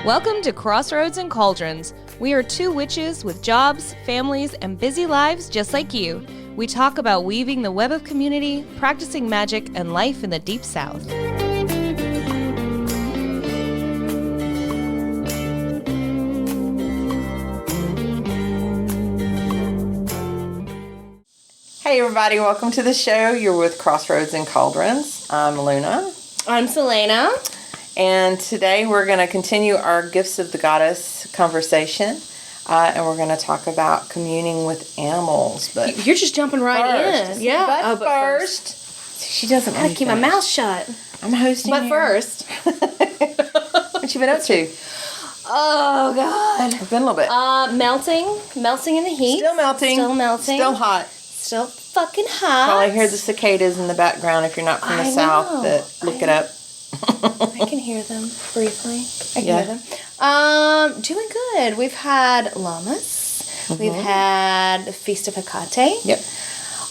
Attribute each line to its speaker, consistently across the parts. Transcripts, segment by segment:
Speaker 1: Welcome to Crossroads and Cauldrons. We are two witches with jobs, families, and busy lives just like you. We talk about weaving the web of community, practicing magic, and life in the Deep South.
Speaker 2: Hey everybody, welcome to the show. You're with Crossroads and Cauldrons. I'm Luna.
Speaker 1: I'm Sellena.
Speaker 2: And today we're going to continue our Gifts of the Goddess conversation. And we're going to talk about communing with animals. But
Speaker 1: you're just jumping right in. Yeah.
Speaker 2: But first, she doesn't
Speaker 1: I gotta keep my mouth shut.
Speaker 2: I'm hosting
Speaker 1: But
Speaker 2: here.
Speaker 1: first.
Speaker 2: What you been up to?
Speaker 1: Oh, God.
Speaker 2: It's been a little bit.
Speaker 1: Melting in the heat.
Speaker 2: Still melting. Still hot.
Speaker 1: Still fucking hot.
Speaker 2: Probably hear the cicadas in the background if you're not from the south. Look it up.
Speaker 1: I can hear them briefly. I can hear them. Doing good. We've had llamas. Mm-hmm. We've had Feast of Hecate.
Speaker 2: Yep.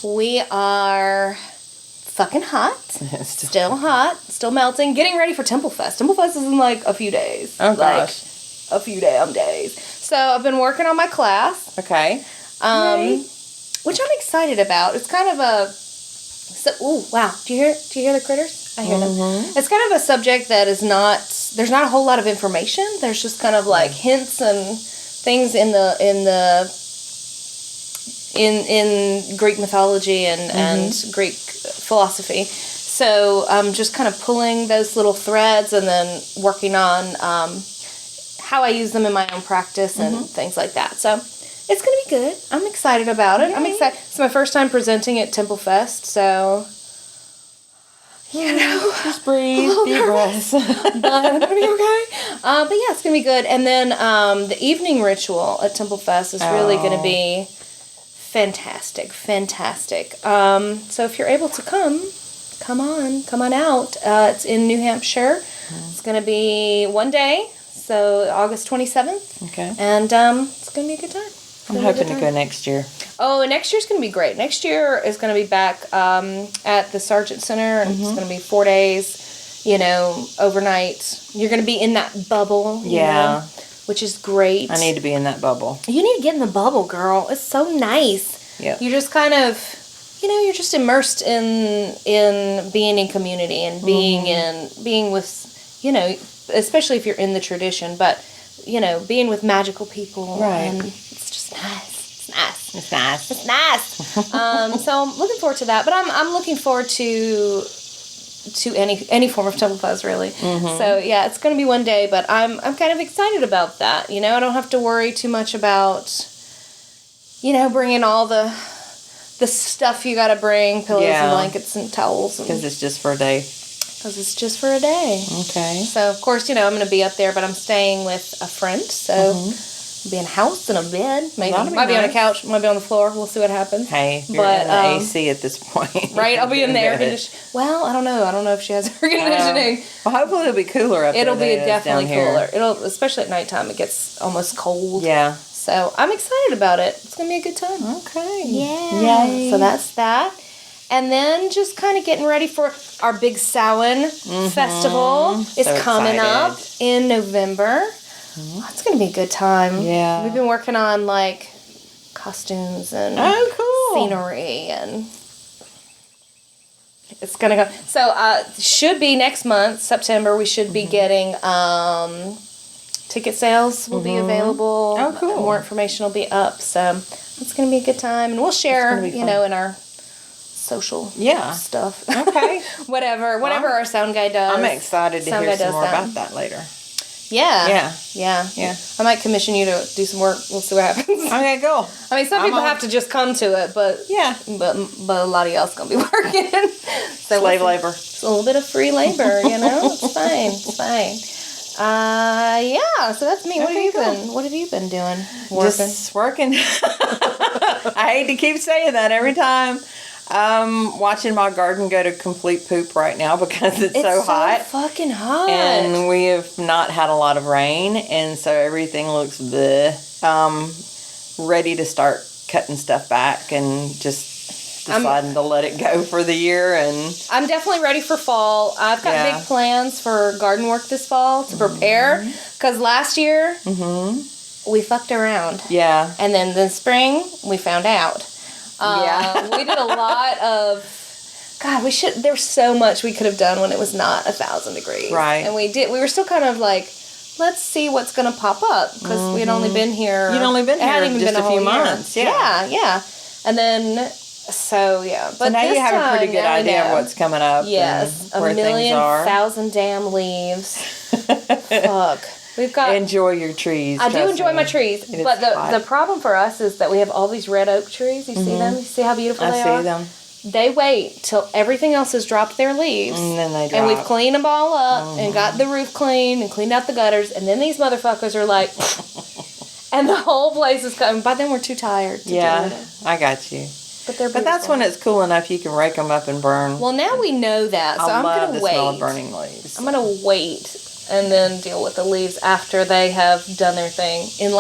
Speaker 1: We are fucking hot. Still hot. Still melting. Getting ready for Temple Fest. Temple Fest is in like a few days.
Speaker 2: Oh, gosh.
Speaker 1: A few damn days. So I've been working on my class.
Speaker 2: Okay.
Speaker 1: Which I'm excited about. It's kind of a... ooh, wow. Do you hear the critters? I hear them. It's kind of a subject that is not... There's not a whole lot of information. There's just kind of like hints and things in Greek mythology and Greek philosophy. So I'm just kind of pulling those little threads and then working on how I use them in my own practice and things like that. So it's going to be good. I'm excited about it. Yay. I'm excited. It's my first time presenting at Temple Fest, so...
Speaker 2: just breathe, deep breaths.
Speaker 1: But I'm gonna be okay. But yeah, it's gonna be good. And then the evening ritual at Temple Fest is really gonna be fantastic. So if you're able to come on out. It's in New Hampshire. It's gonna be one day, so August 27th.
Speaker 2: Okay.
Speaker 1: And it's gonna be a good time.
Speaker 2: I'm hoping to go next year.
Speaker 1: Oh, next year's going to be great. Next year is going to be back at the Sargent Center, and it's going to be 4 days, overnight. You're going to be in that bubble, you know, which is great.
Speaker 2: I need to be in that bubble.
Speaker 1: You need to get in the bubble, girl. It's so nice.
Speaker 2: Yeah.
Speaker 1: You're just kind of, you're just immersed in being in community and being with, especially if you're in the tradition, but, being with magical people.
Speaker 2: Right.
Speaker 1: And it's just nice. It's nice. So I'm looking forward to that, but I'm looking forward to any form of Temple Fest, really. So yeah, it's going to be one day, but I'm kind of excited about that. I don't have to worry too much about bringing all the stuff you got to bring, pillows and blankets and towels,
Speaker 2: because it's just for a day. Okay.
Speaker 1: So of course, I'm going to be up there, but I'm staying with a friend, so. Be in a house and a bed. Maybe might be on a couch. Might be on the floor. We'll see what happens.
Speaker 2: Hey, you're in the AC at this point,
Speaker 1: right? I'll be in the air conditioning. Well, I don't know. I don't know if she has air conditioning.
Speaker 2: Well, hopefully it'll be cooler up there.
Speaker 1: It'll be definitely cooler.
Speaker 2: Here.
Speaker 1: Especially at nighttime. It gets almost cold.
Speaker 2: Yeah.
Speaker 1: So I'm excited about it. It's gonna be a good time.
Speaker 2: Okay.
Speaker 1: Yeah. Yay. So that's that. And then just kind of getting ready for our big Samhain festival. It's coming up in November. It's going to be a good time.
Speaker 2: Yeah.
Speaker 1: We've been working on, costumes and scenery, and it's going to go. So, should be next month, September, we should be getting ticket sales will be available.
Speaker 2: Oh, cool.
Speaker 1: More information will be up, so it's going to be a good time. And we'll share, in our social stuff.
Speaker 2: Okay.
Speaker 1: whatever our sound guy does.
Speaker 2: I'm excited to hear some more about that later.
Speaker 1: Yeah. I might commission you to do some work. We'll see what happens.
Speaker 2: Okay, cool.
Speaker 1: I mean, some people have to just come to it, but but a lot of y'all's gonna be working. So
Speaker 2: slave labor.
Speaker 1: It's a little bit of free labor, It's fine. So that's me. What have you been doing?
Speaker 2: Just working. I hate to keep saying that every time. Watching my garden go to complete poop right now because it's so hot.
Speaker 1: It's so fucking hot.
Speaker 2: And we have not had a lot of rain, and so everything looks ready to start cutting stuff back and just deciding to let it go for the year. And
Speaker 1: I'm definitely ready for fall. I've got big plans for garden work this fall to prepare. Because last year, we fucked around.
Speaker 2: Yeah.
Speaker 1: And then the spring, we found out. We did a lot of... God, there's so much we could have done when it was not 1,000 degrees.
Speaker 2: Right.
Speaker 1: And we were still kind of like, let's see what's going to pop up. Because we had only been here.
Speaker 2: You'd only been here
Speaker 1: even
Speaker 2: just
Speaker 1: been
Speaker 2: a few months.
Speaker 1: Yeah. And then, But
Speaker 2: so now you have a pretty good idea of what's coming up.
Speaker 1: Yes.
Speaker 2: And where things are.
Speaker 1: 1,000,000 damn leaves. Fuck. We've got...
Speaker 2: Enjoy your trees.
Speaker 1: I do enjoy my trees. But the problem for us is that we have all these red oak trees. You see them? You see how beautiful they are?
Speaker 2: I see them.
Speaker 1: They wait till everything else has dropped their leaves.
Speaker 2: And then they drop.
Speaker 1: And we've cleaned them all up and got the roof cleaned and cleaned out the gutters. And then these motherfuckers are like... and the whole place is coming. By then we're too tired to do it.
Speaker 2: I got you.
Speaker 1: But they're beautiful.
Speaker 2: But that's when it's cool enough you can rake them up and burn.
Speaker 1: Well, now we know that. So I'm going to wait.
Speaker 2: I love the smell of burning leaves.
Speaker 1: I'm going to wait and then deal with the leaves after they have done their thing. In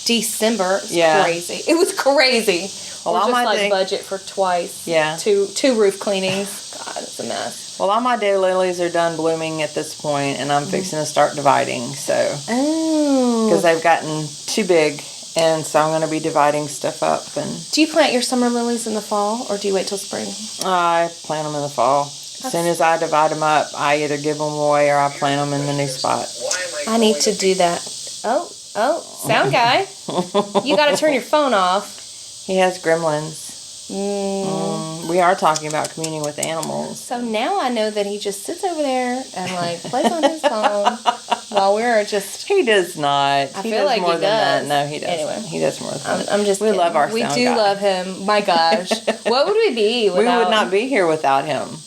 Speaker 1: December. It was crazy. It was crazy. Well, or just budget for twice.
Speaker 2: Yeah.
Speaker 1: Two roof cleanings. God, it's a mess.
Speaker 2: Well, all my daylilies are done blooming at this point, and I'm fixing to start dividing. So.
Speaker 1: Oh.
Speaker 2: Because they've gotten too big, and so I'm going to be dividing stuff up. And
Speaker 1: do you plant your summer lilies in the fall, or do you wait till spring?
Speaker 2: I plant them in the fall. As soon as I divide them up, I either give them away or I plant them in the new spot.
Speaker 1: I need to do that. Oh, sound guy. You got to turn your phone off.
Speaker 2: He has gremlins. We are talking about communing with animals.
Speaker 1: So now I know that he just sits over there and plays on his phone while we're just...
Speaker 2: He does not.
Speaker 1: I feel like he does.
Speaker 2: No, he doesn't.
Speaker 1: Anyway.
Speaker 2: He does more than that.
Speaker 1: I'm just
Speaker 2: We
Speaker 1: kidding.
Speaker 2: love our sound
Speaker 1: We do
Speaker 2: guy.
Speaker 1: love him. My gosh. What would we be without...
Speaker 2: We would not be here without him.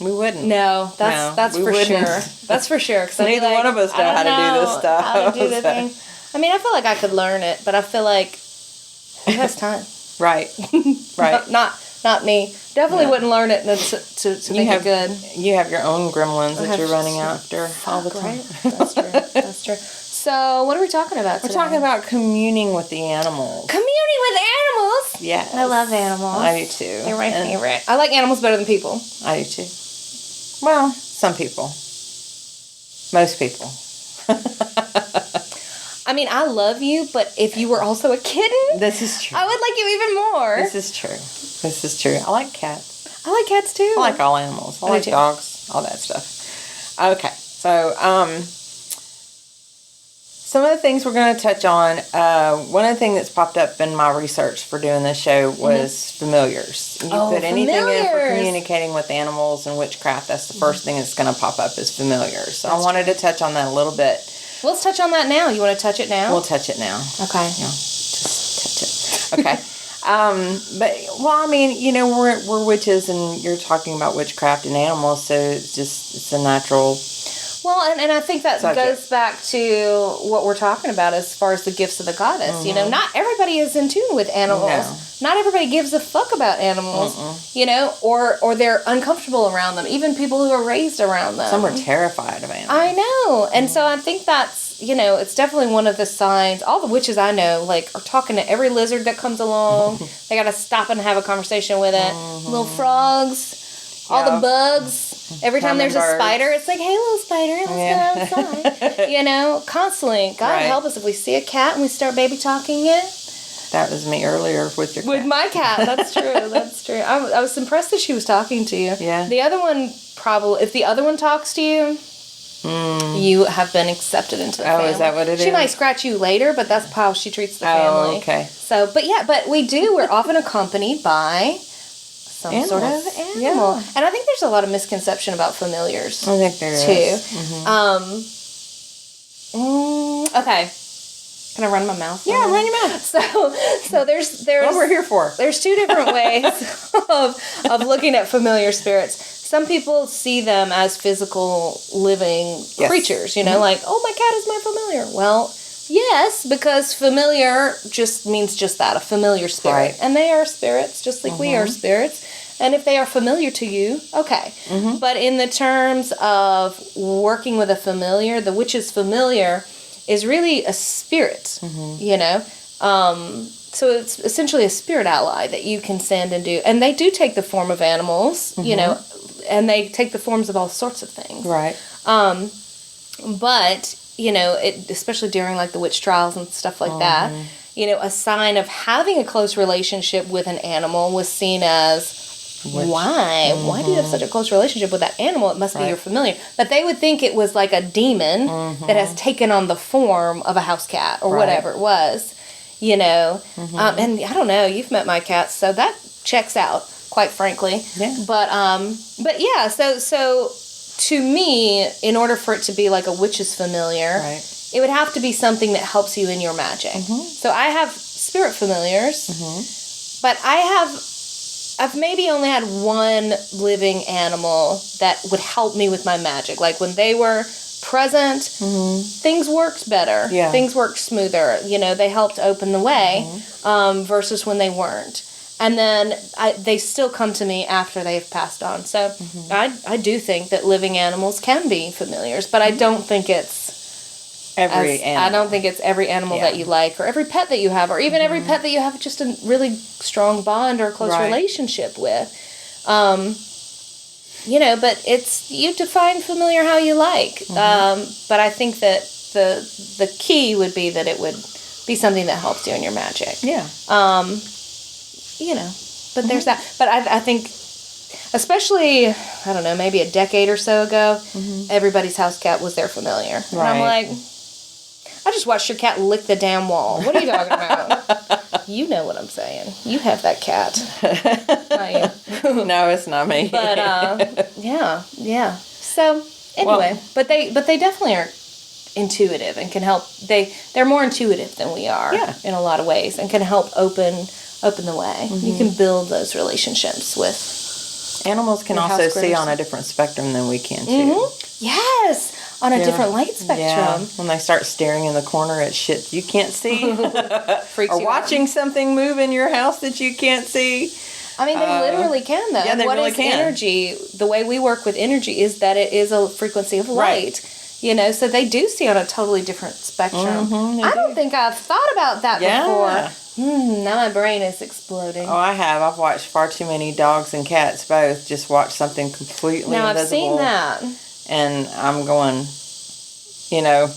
Speaker 2: We wouldn't.
Speaker 1: No, that's for sure. That's for sure. Cause
Speaker 2: neither one of us know how to do this stuff.
Speaker 1: How to do the thing. I mean, I feel like I could learn it, but I feel like who has time?
Speaker 2: Right.
Speaker 1: Not me. Definitely wouldn't learn it to make it good.
Speaker 2: You have your own gremlins that you're running after all the time.
Speaker 1: Right? That's true. So, what are we talking about today?
Speaker 2: We're talking about communing with the animals.
Speaker 1: Communing with animals?
Speaker 2: Yes.
Speaker 1: I love animals.
Speaker 2: I do too.
Speaker 1: They're my favorite. I like animals better than people.
Speaker 2: I do too. Well, some people. Most people.
Speaker 1: I mean, I love you, but if you were also a kitten,
Speaker 2: this is true.
Speaker 1: I would like you even more.
Speaker 2: This is true. I like cats.
Speaker 1: I like cats too.
Speaker 2: I like all animals. I like dogs, all that stuff. Okay, so some of the things we're going to touch on. One of the things that's popped up in my research for doing this show was familiars. You put anything in for communicating with animals and witchcraft, that's the first thing that's going to pop up is familiars. So I wanted to touch on that a little bit.
Speaker 1: Well, let's touch on that now. You want to touch it now?
Speaker 2: We'll touch it now.
Speaker 1: Okay.
Speaker 2: Yeah, just touch it. Okay. But I mean, we're witches, and you're talking about witchcraft and animals, so it's a natural.
Speaker 1: Well, and I think that
Speaker 2: subject.
Speaker 1: goes back to what we're talking about as far as the gifts of the goddess.
Speaker 2: Mm-hmm.
Speaker 1: Not everybody is in tune with animals. No. Not everybody gives a fuck about animals. Or they're uncomfortable around them. Even people who are raised around them.
Speaker 2: Some are terrified of animals.
Speaker 1: I know, and so I think that's it's definitely one of the signs. All the witches I know are talking to every lizard that comes along. They got to stop and have a conversation with it. Little frogs, all the bugs. Every time there's a spider, it's like, hey, little spider, let's go outside. Constantly. God help us if we see a cat and we start baby talking it.
Speaker 2: That was me earlier with your cat.
Speaker 1: With my cat, that's true. That's true. I was impressed that she was talking to you.
Speaker 2: Yeah.
Speaker 1: The other one if the other one talks to you, you have been accepted into the family.
Speaker 2: Oh, is that what it is?
Speaker 1: She might scratch you later, but that's how she treats the family.
Speaker 2: Oh, okay.
Speaker 1: So, but we're often accompanied by some sort of animal.
Speaker 2: Yeah.
Speaker 1: And I think there's a lot of misconception about familiars.
Speaker 2: I think there is.
Speaker 1: Too. Okay. Can I run my mouth?
Speaker 2: Yeah, run your mouth.
Speaker 1: So there's
Speaker 2: what we're here for.
Speaker 1: There's two different ways of looking at familiar spirits. Some people see them as physical living creatures, like, oh, my cat is my familiar. Well, yes, because familiar just means just that, a familiar spirit.
Speaker 2: Right.
Speaker 1: And they are spirits, just like we are spirits. And if they are familiar to you, okay. But in the terms of working with a familiar, the witch's familiar is really a spirit, So it's essentially a spirit ally that you can send and do. And they do take the form of animals, you know, and they take the forms of all sorts of things.
Speaker 2: Right.
Speaker 1: But, you know, especially during like the witch trials and stuff like that, you know, a sign of having a close relationship with an animal was seen as, why? Why do you have such a close relationship with that animal? It must be your familiar. But they would think it was like a demon that has taken on the form of a house cat or whatever it was. You know, and I don't know, you've met my cats, so that checks out, quite frankly.
Speaker 2: Yeah.
Speaker 1: But yeah, so to me, in order for it to be like a witch's familiar, it would have to be something that helps you in your magic. So I have spirit familiars, but I've maybe only had one living animal that would help me with my magic. Like when they were present, things worked better. Yeah. Things worked smoother. You know, they helped open the way versus when they weren't. And then they still come to me after they've passed on. So I do think that living animals can be familiars, but I don't think it's every animal. I don't think it's every animal that you like, or every pet that you have, or even every pet that you have just a really strong bond or close relationship with. You know, but you define familiar how you like. But I think that the key would be that it would be something that helps you in your magic. Yeah. You know, but there's that. But I think, especially, I don't know, maybe a decade or so ago, everybody's house cat was their familiar. Right. And I'm like, I just watched your cat lick the damn wall. What are you talking about? You know what I'm saying. You have that cat. Not you.
Speaker 2: No, it's not me.
Speaker 1: But yeah. So anyway, but they definitely are intuitive and can help. They're more intuitive than we are in a lot of ways, and can help open the way. You can build those relationships with.
Speaker 2: Animals can also see on a different spectrum than we can too.
Speaker 1: Yes, on a different light spectrum. Yeah.
Speaker 2: When they start staring in the corner at shit you can't see,
Speaker 1: freaks
Speaker 2: or
Speaker 1: you
Speaker 2: watching
Speaker 1: out.
Speaker 2: Something move in your house that you can't see.
Speaker 1: I mean, they literally can, though.
Speaker 2: Yeah, they really can.
Speaker 1: Energy? The way we work with energy is that it is a frequency of light. You know, so they do see on a totally different spectrum. I don't think I've thought about that before. Now my brain is exploding.
Speaker 2: Oh, I have. I've watched far too many dogs and cats both just watch something completely invisible.
Speaker 1: I've seen that.
Speaker 2: And I'm going, you know,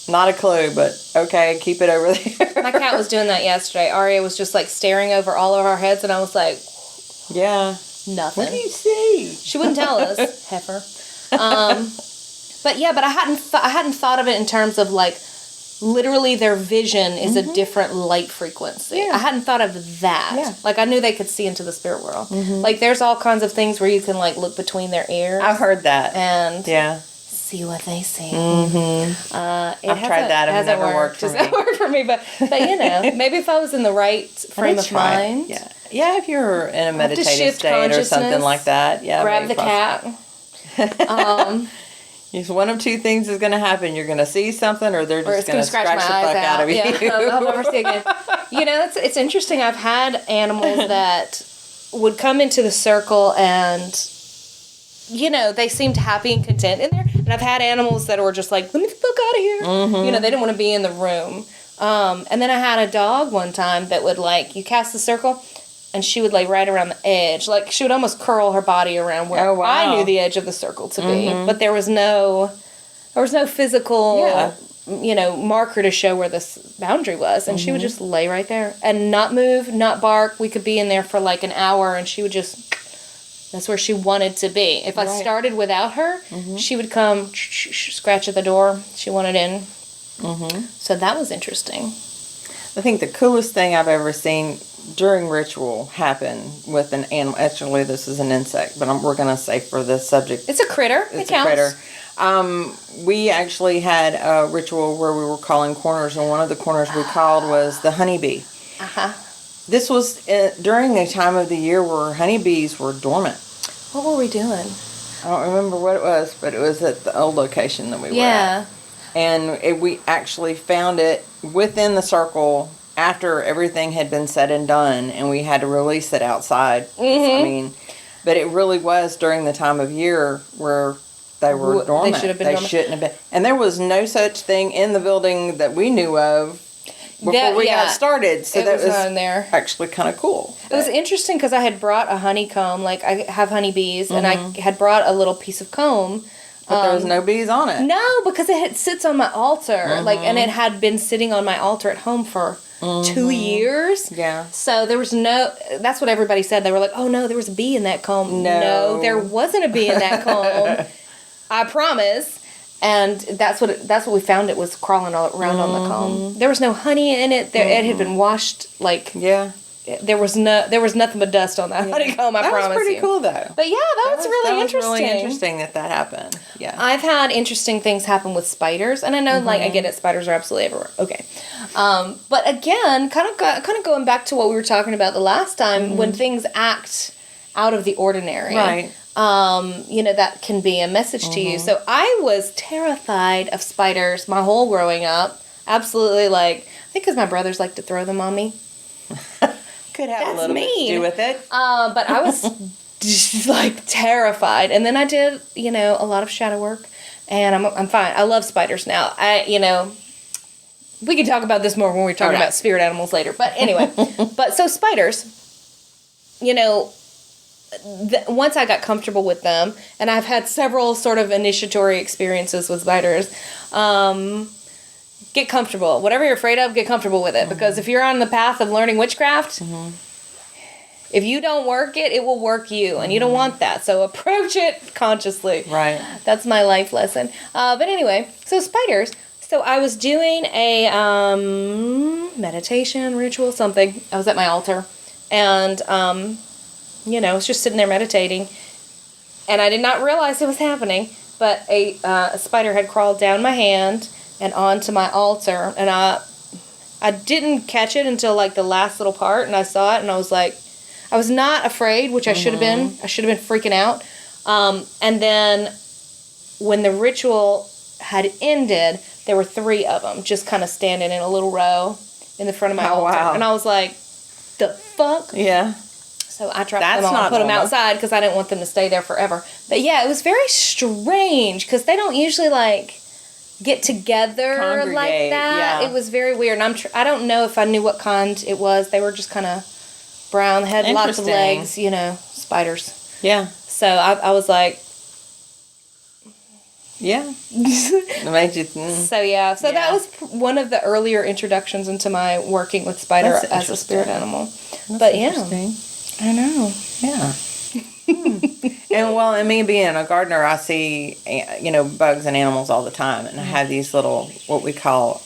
Speaker 2: not a clue, but okay, keep it over there.
Speaker 1: My cat was doing that yesterday. Aria was just like staring over all of our heads, and I was like, nothing.
Speaker 2: What do you see?
Speaker 1: She wouldn't tell us, heifer. But I hadn't thought of it in terms of like literally their vision is a different light frequency. I hadn't thought of that. Like I knew they could see into the spirit world. Like there's all kinds of things where you can like look between their ears.
Speaker 2: I've heard that.
Speaker 1: And see what they see.
Speaker 2: I've tried that. It never worked for me.
Speaker 1: It worked for me, but you know, maybe if I was in the right frame of mind.
Speaker 2: Yeah, if you're in a meditative state or something like that. Yeah,
Speaker 1: grab the cat.
Speaker 2: One of two things is going to happen. You're going to see something, or they're just going to scratch the fuck out of you.
Speaker 1: I'll never see again. You know, it's interesting. I've had animals that would come into the circle and, you know, they seemed happy and content in there. And I've had animals that were just like, let me the fuck out of here. You know, they didn't want to be in the room. And then I had a dog one time that would like, you cast the circle, and she would lay right around the edge. Like, she would almost curl her body around where I knew the edge of the circle to be. But there was no physical, you know, marker to show where this boundary was. And she would just lay right there and not move, not bark. We could be in there for like an hour, and she would just, that's where she wanted to be. If I started without her, she would come, scratch at the door. She wanted in. So that was interesting.
Speaker 2: I think the coolest thing I've ever seen during ritual happen with an animal. Actually, this is an insect, but we're going to say for the subject.
Speaker 1: It's a critter.
Speaker 2: It's a critter. We actually had a ritual where we were calling corners, and one of the corners we called was the honeybee. This was during a time of the year where honeybees were dormant.
Speaker 1: What were we doing?
Speaker 2: I don't remember what it was, but it was at the old location that we were at. And we actually found it within the circle after everything had been said and done, and we had to release it outside. I mean, but it really was during the time of year where they were dormant.
Speaker 1: They should have been dormant.
Speaker 2: Shouldn't have been. And there was no such thing in the building that we knew of before we got started. So that was
Speaker 1: on there.
Speaker 2: Actually kind of cool.
Speaker 1: It was interesting because I had brought a honeycomb. Like, I have honeybees, and I had brought a little piece of comb.
Speaker 2: But there was no bees on it.
Speaker 1: No, because it sits on my altar. And it had been sitting on my altar at home for 2 years.
Speaker 2: Yeah.
Speaker 1: So there was no, that's what everybody said. They were like, oh no, there was a bee in that comb. No, there wasn't a bee in that comb. I promise. And that's what we found. It was crawling all around on the comb. There was no honey in it. It had been washed, like...
Speaker 2: Yeah.
Speaker 1: There was nothing but dust on that honeycomb, I promise you.
Speaker 2: That was pretty cool, though.
Speaker 1: But yeah, that was really interesting.
Speaker 2: Really interesting that happened. Yeah.
Speaker 1: I've had interesting things happen with spiders, and I know, like, I get it, spiders are absolutely everywhere. Okay. But again, kind of going back to what we were talking about the last time, when things act out of the ordinary.
Speaker 2: Right.
Speaker 1: That can be a message to you. So I was terrified of spiders my whole growing up. Absolutely, like, I think because my brothers like to throw them on me.
Speaker 2: Could have a little bit to do with it. But
Speaker 1: I was just, like, terrified. And then I did, a lot of shadow work. And I'm fine. I love spiders now. We can talk about this more when we talk about spirit animals later. But anyway. So spiders, once I got comfortable with them, and I've had several sort of initiatory experiences with spiders, get comfortable. Whatever you're afraid of, get comfortable with it. Because if you're on the path of learning witchcraft, if you don't work it, it will work you. And you don't want that. So approach it consciously.
Speaker 2: Right.
Speaker 1: That's my life lesson. But anyway, so spiders. So I was doing a meditation, ritual, something. I was at my altar. And, I was just sitting there meditating. And I did not realize it was happening. But a spider had crawled down my hand and onto my altar, and I didn't catch it until, like, the last little part, and I saw it, and I was like, I was not afraid, which I should have been. I should have been freaking out. And then when the ritual had ended, there were 3 of them just kind of standing in a little row in the front of my altar. Wow. And I was like, the fuck?
Speaker 2: Yeah.
Speaker 1: So I trapped them all and put them outside because I didn't want them to stay there forever. But yeah, it was very strange because they don't usually, like, get together like that. Yeah. It was very weird. And I don't know if I knew what kind it was. They were just kind of brown. They had lots of legs, spiders.
Speaker 2: Yeah.
Speaker 1: So I was like...
Speaker 2: Yeah. It made you...
Speaker 1: So yeah. So that was one of the earlier introductions into my working with spider as a spirit animal. But interesting. I know.
Speaker 2: Yeah. And me being a gardener, I see, bugs and animals all the time. And I have these little, what we call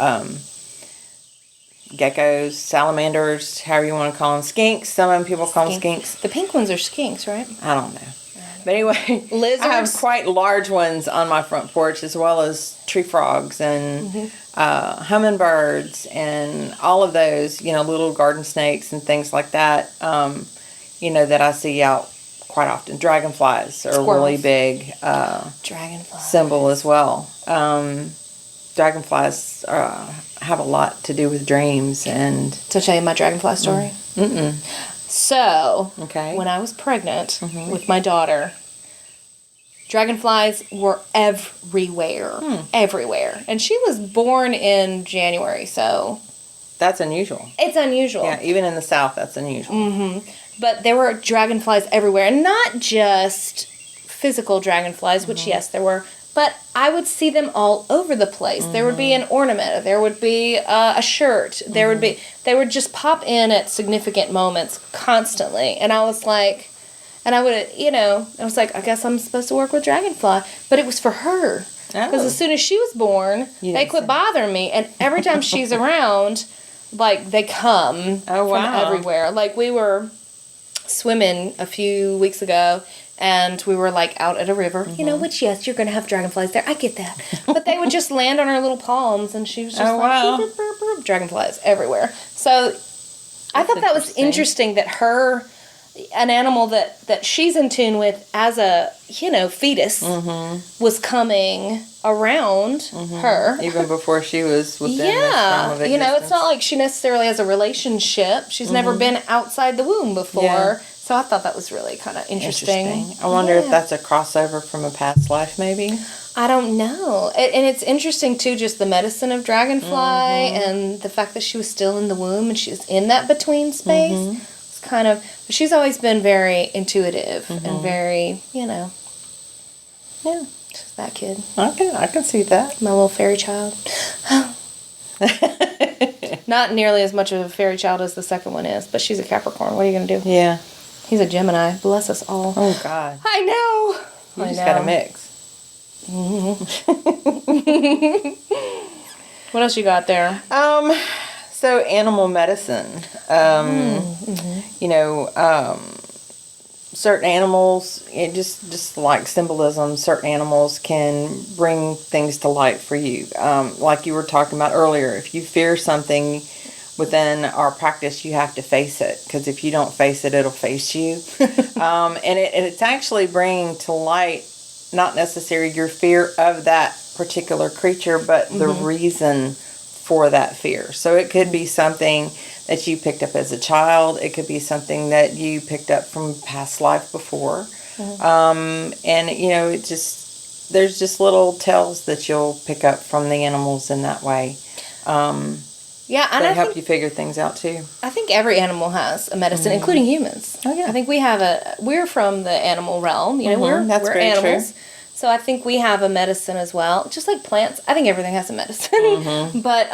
Speaker 2: geckos, salamanders, however you want to call them, skinks. Some of them people call them skinks.
Speaker 1: The pink ones are skinks, right?
Speaker 2: I don't know. But anyway,
Speaker 1: lizards.
Speaker 2: I have quite large ones on my front porch, as well as tree frogs and hummingbirds and all of those, little garden snakes and things like that, that I see out quite often. Dragonflies are a really big symbol as well. Dragonflies have a lot to do with dreams. And
Speaker 1: to tell you my dragonfly story? So, when I was pregnant with my daughter, dragonflies were everywhere. Everywhere. And she was born in January, so...
Speaker 2: That's unusual.
Speaker 1: It's unusual.
Speaker 2: Yeah, even in the South, that's unusual. But there were dragonflies everywhere. And not just physical dragonflies, which, yes, there were. But I would see them all over the place. There would be an ornament. There would be a shirt. There would be... They would just pop in at significant moments constantly. And I was like... And I would, I was like, I guess I'm supposed to work with Dragonfly. But it was for her. Because as soon as she was born, they quit bothering me. And every time she's around, like, they come from everywhere. Like, we were swimming a few weeks ago, and we were, like, out at a river. Which, yes, you're going to have dragonflies there. I get that. But they would just land on her little palms, and she was just burp, burp, burp, dragonflies everywhere. So I thought that was interesting that an animal that she's in tune with as a, fetus was coming around her. Even before she was within this realm of existence.
Speaker 1: It's not like she necessarily has a relationship. She's never been outside the womb before. Yeah. So I thought that was really kind of interesting.
Speaker 2: I wonder if that's a crossover from a past life, maybe?
Speaker 1: I don't know. And it's interesting, too, just the medicine of Dragonfly and the fact that she was still in the womb and she was in that between space. It's kind of... But she's always been very intuitive and very, yeah, just that kid.
Speaker 2: I can see that.
Speaker 1: My little fairy child. Not nearly as much of a fairy child as the second one is, but she's a Capricorn. What are you going to do?
Speaker 2: Yeah.
Speaker 1: He's a Gemini. Bless us all.
Speaker 2: Oh, God.
Speaker 1: I know.
Speaker 2: You just got to mix.
Speaker 1: What else you got there?
Speaker 2: So animal medicine. Certain animals, just like symbolism, certain animals can bring things to light for you. Like you were talking about earlier, if you fear something within our practice, you have to face it, because if you don't face it, it'll face you. And it's actually bringing to light not necessarily your fear of that particular creature, but the reason for that fear. So it could be something that you picked up as a child. It could be something that you picked up from past life before. And, there's just little tells that you'll pick up from the animals in that way.
Speaker 1: Yeah, and
Speaker 2: that help you figure things out too.
Speaker 1: I think every animal has a medicine, including humans.
Speaker 2: Oh, yeah.
Speaker 1: I think we're from the animal realm. We're
Speaker 2: very
Speaker 1: animals.
Speaker 2: true.
Speaker 1: So I think we have a medicine as well, just like plants. I think everything has a medicine. But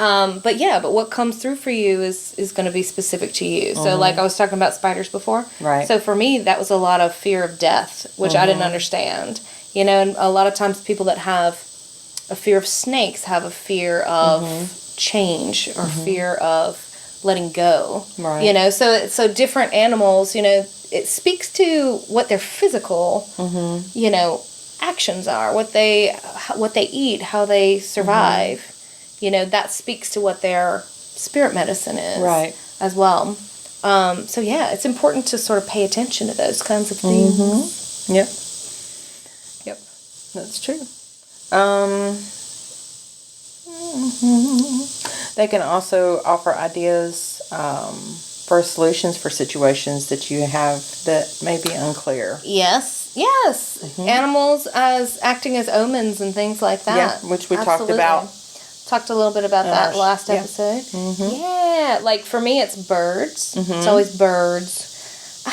Speaker 1: what comes through for you is going to be specific to you. So like I was talking about spiders before.
Speaker 2: Right.
Speaker 1: So for me, that was a lot of fear of death, which I didn't understand. And a lot of times people that have a fear of snakes have a fear of change or fear of letting go.
Speaker 2: Right.
Speaker 1: So different animals, it speaks to what their physical, actions are, what they eat, how they survive. That speaks to what their spirit medicine is,
Speaker 2: right,
Speaker 1: as well. It's important to sort of pay attention to those kinds of things.
Speaker 2: Yep, that's true. They can also offer ideas for solutions for situations that you have that may be unclear.
Speaker 1: Yes. Animals as acting as omens and things like that.
Speaker 2: Yeah, which we talked about.
Speaker 1: Talked a little bit about that last episode. Yeah, like for me it's birds. It's always birds.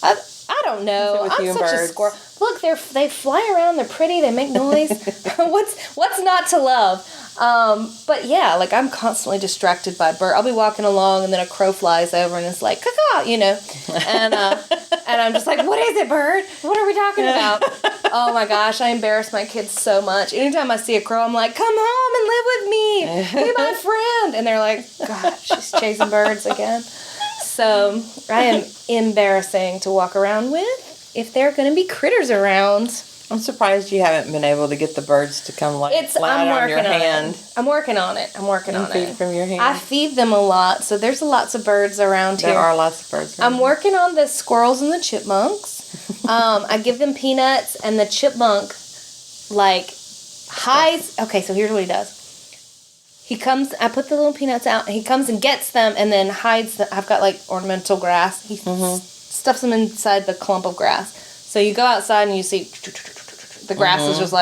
Speaker 1: I don't know. I'm such a squirrel. Look, they fly around. They're pretty. They make noise. What's not to love? But yeah, like I'm constantly distracted by bird. I'll be walking along and then a crow flies over and it's like caw, and I'm just like, what is it, bird? What are we talking about? Oh my gosh, I embarrass my kids so much. Anytime I see a crow, I'm like, come home and live with me. Be my friend. And they're like, God, she's chasing birds again. So I am embarrassing to walk around with if there are going to be critters around.
Speaker 2: I'm surprised you haven't been able to get the birds to come flat on your hand.
Speaker 1: I'm working on it.
Speaker 2: Feed from your hand.
Speaker 1: I feed them a lot, so there's lots of birds around here.
Speaker 2: There are lots of birds around.
Speaker 1: I'm working on the squirrels and the chipmunks. I give them peanuts, and the chipmunk, hides. Okay, so here's what he does. He comes, I put the little peanuts out, and he comes and gets them, and then hides them. I've got, ornamental grass. He stuffs them inside the clump of grass. So you go outside, and you see the grass is just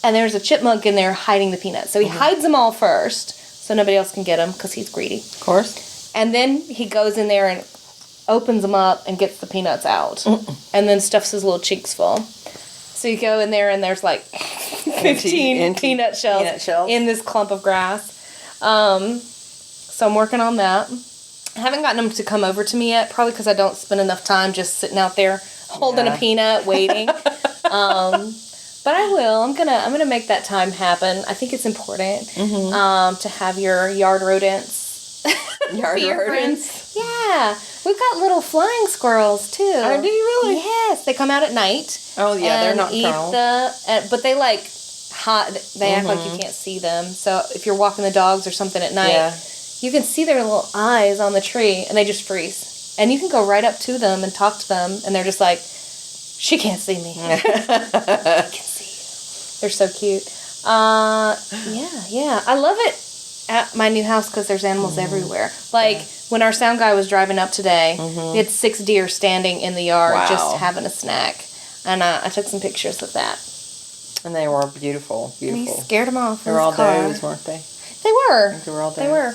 Speaker 1: and there's a chipmunk in there hiding the peanuts. So he hides them all first, so nobody else can get them, because he's greedy.
Speaker 2: Of course.
Speaker 1: And then he goes in there and opens them up and gets the peanuts out. And then stuffs his little cheeks full. So you go in there and there's 15 peanut shells in this clump of grass. So I'm working on that. I haven't gotten them to come over to me yet, probably because I don't spend enough time just sitting out there holding a peanut, waiting. But I will. I'm gonna make that time happen. I think it's important to have your yard rodents.
Speaker 2: Yard rodents?
Speaker 1: Yeah. We've got little flying squirrels too.
Speaker 2: Oh, do you really?
Speaker 1: Yes. They come out at night.
Speaker 2: Oh yeah, they're nocturnal.
Speaker 1: But they they act like you can't see them. So if you're walking the dogs or something at night, you can see their little eyes on the tree and they just freeze. And you can go right up to them and talk to them and they're just like, she can't see me. I can see you. They're so cute. Yeah. I love it at my new house because there's animals everywhere. When our sound guy was driving up today, we had 6 deer standing in the yard just having a snack. And I took some pictures of that.
Speaker 2: And they were beautiful, beautiful.
Speaker 1: And he scared them off.
Speaker 2: They were all does, weren't they?
Speaker 1: They were.
Speaker 2: They were all does.
Speaker 1: They were.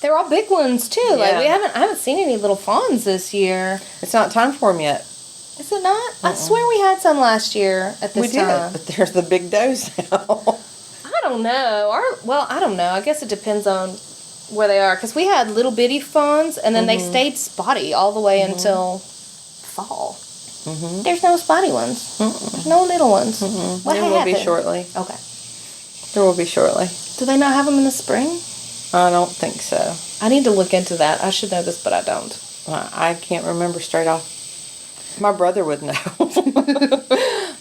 Speaker 1: They were all big ones too.
Speaker 2: Yeah.
Speaker 1: Like I haven't seen any little fawns this year.
Speaker 2: It's not time for them yet.
Speaker 1: Is it not? I swear we had some last year at this time.
Speaker 2: But there's the big does now.
Speaker 1: I don't know. I don't know. I guess it depends on where they are. Because we had little bitty fawns, and then they stayed spotty all the way until fall. Mm-hmm. There's no spotty ones. There's no little ones. What
Speaker 2: there will be shortly.
Speaker 1: Okay.
Speaker 2: There will be shortly.
Speaker 1: Do they not have them in the spring?
Speaker 2: I don't think so.
Speaker 1: I need to look into that. I should know this, but I don't.
Speaker 2: I can't remember straight off. My brother would know.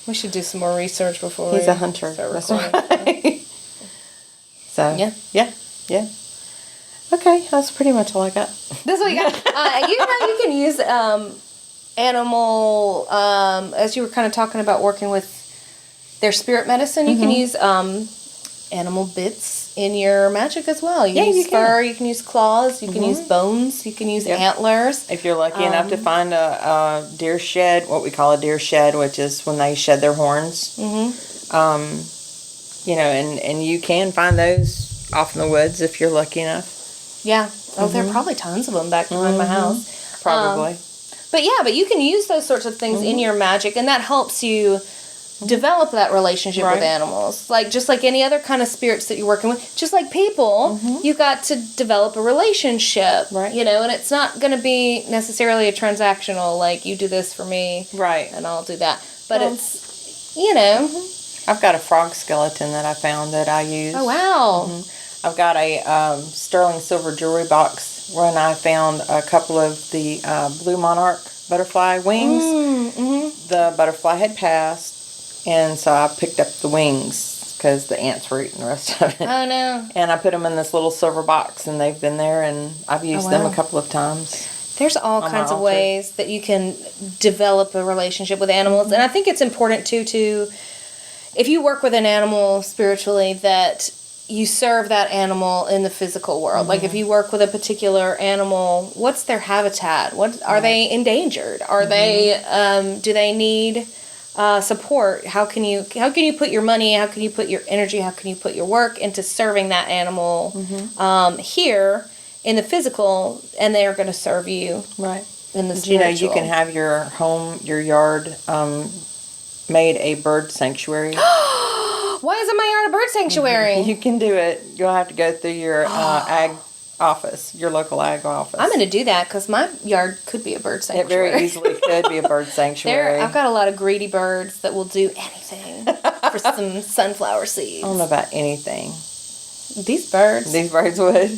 Speaker 1: We should do some more research before
Speaker 2: He's a hunter. That's right. So, yeah. Okay, that's pretty much all I got.
Speaker 1: That's what you got. You know, you can use animal, as you were kind of talking about working with their spirit medicine, you can use animal bits in your magic as well. You can use fur, you can use claws, you can use bones, you can use antlers.
Speaker 2: If you're lucky enough to find a deer shed, what we call a deer shed, which is when they shed their horns. You know, and you can find those off in the woods if you're lucky enough.
Speaker 1: Yeah. Oh, there are probably tons of them back behind my house.
Speaker 2: Probably.
Speaker 1: But you can use those sorts of things in your magic, and that helps you develop that relationship with animals. Like, just like any other kind of spirits that you're working with, just like people, you got to develop a relationship.
Speaker 2: Right.
Speaker 1: You know, and it's not going to be necessarily a transactional, like, you do this for me.
Speaker 2: Right.
Speaker 1: And I'll do that. But it's, you know.
Speaker 2: I've got a frog skeleton that I found that I use.
Speaker 1: Oh, wow.
Speaker 2: I've got a sterling silver jewelry box when I found a couple of the blue monarch butterfly wings. The butterfly had passed, and so I picked up the wings because the ants were eating the rest of it.
Speaker 1: Oh, no.
Speaker 2: And I put them in this little silver box, and they've been there, and I've used them a couple of times.
Speaker 1: There's all kinds of ways that you can develop a relationship with animals. And I think it's important, too, if you work with an animal spiritually, that you serve that animal in the physical world. Like, if you work with a particular animal, what's their habitat? What are they endangered? Are they do they need support? How can you put your money, how can you put your energy, how can you put your work into serving that animal here in the physical, and they are going to serve you in the spiritual.
Speaker 2: You know, you can have your home, your yard made a bird sanctuary.
Speaker 1: Why isn't my yard a bird sanctuary?
Speaker 2: You can do it. You'll have to go through your ag office, your local ag office.
Speaker 1: I'm going to do that because my yard could be a bird sanctuary.
Speaker 2: It very easily could be a bird sanctuary.
Speaker 1: I've got a lot of greedy birds that will do anything for some sunflower seeds.
Speaker 2: I don't know about anything.
Speaker 1: These birds
Speaker 2: would.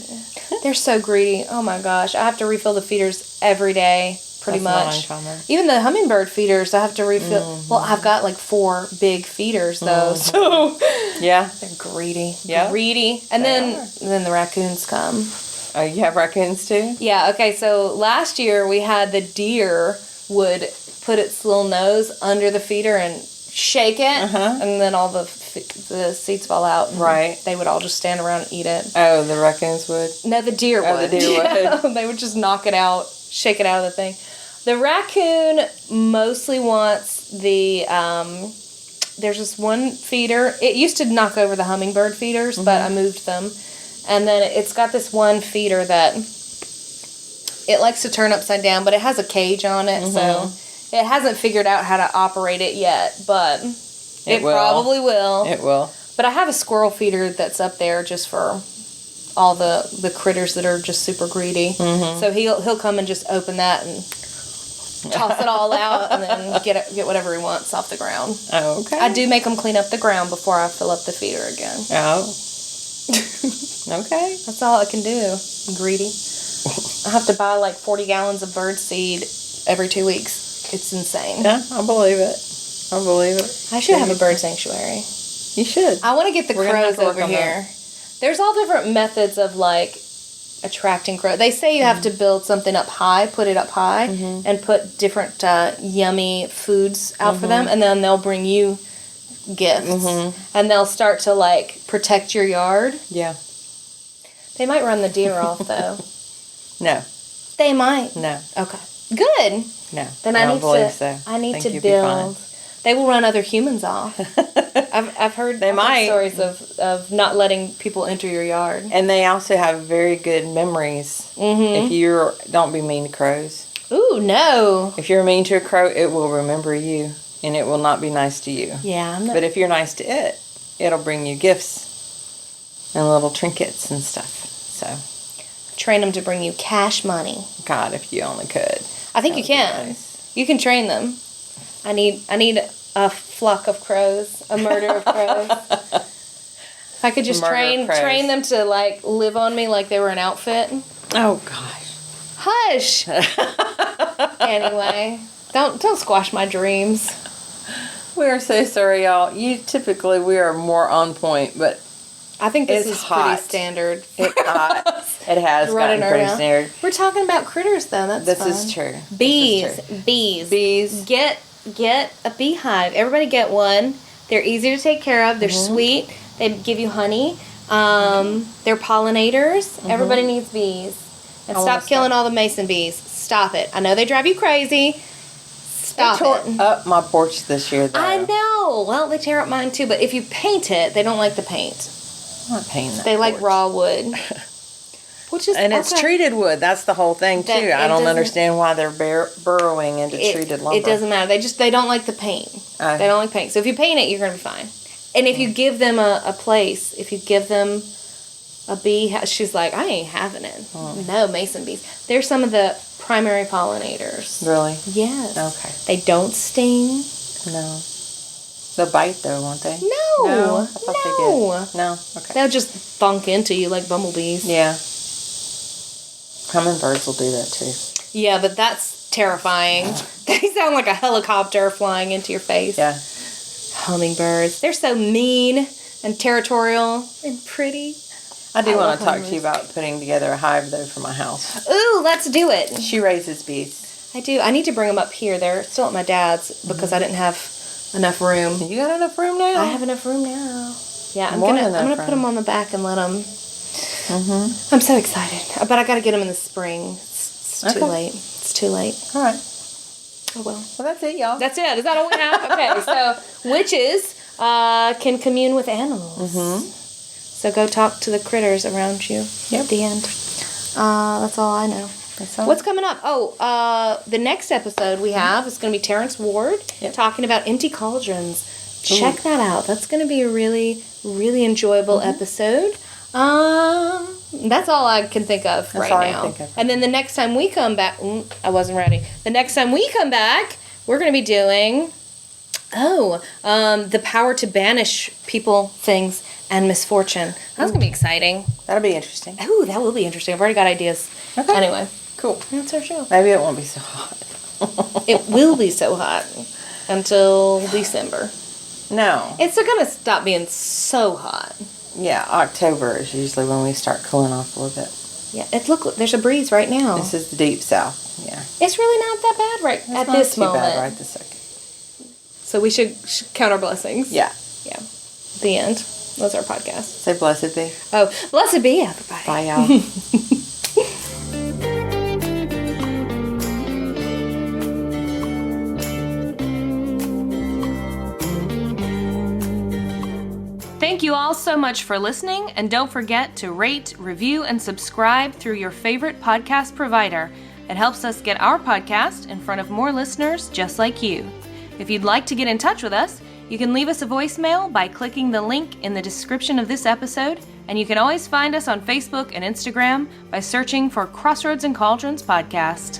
Speaker 1: They're so greedy. Oh my gosh. I have to refill the feeders every day, pretty much. Even the hummingbird feeders, I have to refill. Well, I've got like 4 big feeders though, so
Speaker 2: yeah,
Speaker 1: they're greedy.
Speaker 2: Yeah.
Speaker 1: Greedy. And then the raccoons come.
Speaker 2: Oh, you have raccoons too?
Speaker 1: Yeah, okay, so last year we had the deer would put its little nose under the feeder and shake it, and then all the seeds fall out.
Speaker 2: Right.
Speaker 1: They would all just stand around and eat it.
Speaker 2: Oh, the raccoons would?
Speaker 1: No, the deer would.
Speaker 2: Oh, the deer would.
Speaker 1: They would just knock it out, shake it out of the thing. The raccoon mostly wants the, there's this one feeder. It used to knock over the hummingbird feeders, but I moved them. And then it's got this one feeder that it likes to turn upside down, but it has a cage on it, so it hasn't figured out how to operate it yet, but it probably will.
Speaker 2: It will.
Speaker 1: But I have a squirrel feeder that's up there just for all the critters that are just super greedy. So he'll come and just open that and toss it all out and then get whatever he wants off the ground.
Speaker 2: Oh, okay.
Speaker 1: I do make him clean up the ground before I fill up the feeder again.
Speaker 2: Oh. Okay.
Speaker 1: That's all I can do. I'm greedy. I have to buy like 40 gallons of bird seed every 2 weeks. It's insane.
Speaker 2: Yeah, I believe it.
Speaker 1: I should have a bird sanctuary.
Speaker 2: You should.
Speaker 1: I want to get the crows over here. There's all different methods of like attracting crows. They say you have to build something up high, put it up high, and put different yummy foods out for them, and then they'll bring you gifts, and they'll start to like protect your yard.
Speaker 2: Yeah.
Speaker 1: They might run the deer off though.
Speaker 2: No.
Speaker 1: They might.
Speaker 2: No.
Speaker 1: Okay. Good.
Speaker 2: No.
Speaker 1: Then I need to build They will run other humans off. I've heard stories of not letting people enter your yard.
Speaker 2: And they also have very good memories. If you don't be mean to crows.
Speaker 1: Ooh, no.
Speaker 2: If you're mean to a crow, it will remember you, and it will not be nice to you.
Speaker 1: Yeah.
Speaker 2: But if you're nice to it, it'll bring you gifts and little trinkets and stuff. So
Speaker 1: train them to bring you cash money.
Speaker 2: God, if you only could.
Speaker 1: I think you can. Nice. You can train them. I need a flock of crows, a murder of crows. If I could just train them to like live on me like they were an outfit.
Speaker 2: Oh gosh.
Speaker 1: Hush. Anyway, don't squash my dreams.
Speaker 2: We are so sorry, y'all. We are more on point, but
Speaker 1: I think this is
Speaker 2: hot.
Speaker 1: Pretty standard.
Speaker 2: It's hot. It has gotten pretty standard.
Speaker 1: We're talking about critters, though. That's fun.
Speaker 2: This is true.
Speaker 1: Bees. Get a beehive. Everybody get one. They're easy to take care of. They're sweet. They give you honey. They're pollinators. Everybody needs bees. And stop killing all the mason bees. Stop it. I know they drive you crazy. Stop it.
Speaker 2: They tore up my porch this year, though.
Speaker 1: I know. Well, they tear up mine, too. But if you paint it, they don't like the paint.
Speaker 2: I'm not painting that
Speaker 1: They
Speaker 2: porch.
Speaker 1: like raw wood.
Speaker 2: It's treated wood. That's the whole thing, too. I don't understand why they're burrowing into treated lumber.
Speaker 1: It doesn't matter. They don't like the paint. They don't like paint. So if you paint it, you're going to be fine. And if you give them a place, if you give them a bee, she's like, I ain't having it. No, mason bees. They're some of the primary pollinators.
Speaker 2: Really?
Speaker 1: Yes.
Speaker 2: Okay.
Speaker 1: They don't sting.
Speaker 2: No. They'll bite, though, won't they?
Speaker 1: No.
Speaker 2: I thought they did. No? Okay.
Speaker 1: They'll just thunk into you like bumblebees.
Speaker 2: Yeah. Hummingbirds will do that, too.
Speaker 1: Yeah, but that's terrifying. They sound like a helicopter flying into your face.
Speaker 2: Yeah.
Speaker 1: Hummingbirds. They're so mean and territorial and pretty.
Speaker 2: I do want to talk to you about putting together a hive, though, for my house.
Speaker 1: Ooh, let's do it.
Speaker 2: She raises bees.
Speaker 1: I do. I need to bring them up here. They're still at my dad's because I didn't have enough room.
Speaker 2: You got enough room now?
Speaker 1: I have enough room now. Yeah, I'm gonna put them on the back and let them. I'm so excited, but I got to get them in the spring. It's too late. It's too late.
Speaker 2: All right.
Speaker 1: Oh well.
Speaker 2: Well, that's it, y'all.
Speaker 1: That's it. Is that all we have? Okay. So witches can commune with animals. So go talk to the critters around you at the end. That's all I know. What's coming up? Oh, the next episode we have is going to be Terrence Ward talking about empty cauldrons. Check that out. That's going to be a really, really enjoyable episode. That's all I can think of right now. And then the next time we come back, I wasn't ready. The next time we come back, we're going to be doing, the power to banish people, things, and misfortune. That's going to be exciting.
Speaker 2: That'll be interesting.
Speaker 1: Ooh, that will be interesting. I've already got ideas. Okay. Anyway.
Speaker 2: Cool.
Speaker 1: That's our show.
Speaker 2: Maybe it won't be so hot.
Speaker 1: It will be so hot until December.
Speaker 2: No.
Speaker 1: It's going to stop being so hot.
Speaker 2: Yeah, October is usually when we start cooling off a little bit.
Speaker 1: Yeah, look, there's a breeze right now.
Speaker 2: This is the deep south, yeah.
Speaker 1: It's really not that bad at this moment.
Speaker 2: It's not too bad right this second.
Speaker 1: So we should count our blessings.
Speaker 2: Yeah.
Speaker 1: Yeah. The end. That's our podcast.
Speaker 2: Say blessed be.
Speaker 1: Oh, blessed be, everybody.
Speaker 2: Bye, y'all.
Speaker 1: Thank you all so much for listening, and don't forget to rate, review, and subscribe through your favorite podcast provider. It helps us get our podcast in front of more listeners just like you. If you'd like to get in touch with us, you can leave us a voicemail by clicking the link in the description of this episode, and you can always find us on Facebook and Instagram by searching for Crossroads and Cauldrons Podcast.